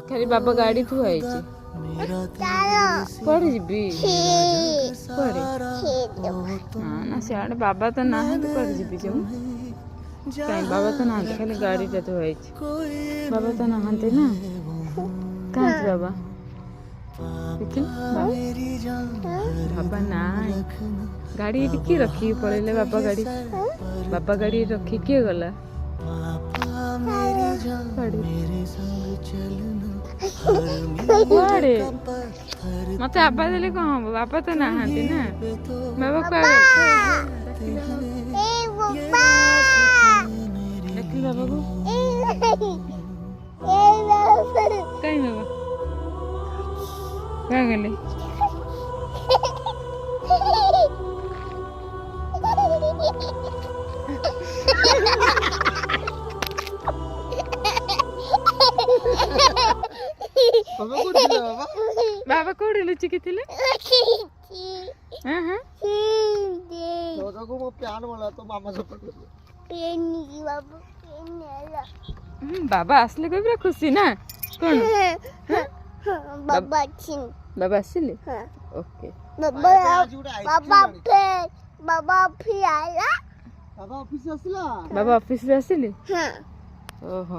ଖାଲି ବାବା ଗାଡି ଥୁଆ ହେଇଛି। କୁଆଡେ ଯିବି? କୁଆଡେ? ନା ସିଆଡେ ବାବା ତ ନାହାନ୍ତି, କୁଆଡେ ଯିବି ଯେ ମୁଁ? କାଇଁ ବାବା ତ ନାହାନ୍ତି, ଖାଲି ଗାଡିଟା ଥୁଆ ହେଇଛି। ବାବା ତ ନାହାନ୍ତି ନା। କାହିଁକି ବାବା? ବାବା ନାଇଁ। ଗାଡି ଏଠି କିଏ ରଖିକି ପଳେଇଲେ? ବାବା ଗାଡି ରଖି କିଏ ଗଲା? କୁଆଡେ? ମତେ ଆବାଜ ଦେଲେ କଣ ହବ? ବାବା ତ ନାହାନ୍ତି ନା। ବାବା କୁଆଡେ? ଡାକିଲି ବାବାକୁ। କାଇଁ ବାବା କୁଆ ଗଲେ? ବାବା କୋଉଠି ଲୁଚିକି ଥିଲେ? ବାବା ଆସିଲେ କହି ପୁରା ଖୁସି ନା? କଣ ବାବା ଆସିଲେ? ଓକେ। ବାବା ଅଫିସ ଆସିଲା। ବାବା ଅଫିସରେ ଆସିଲେ? ଓହୋ।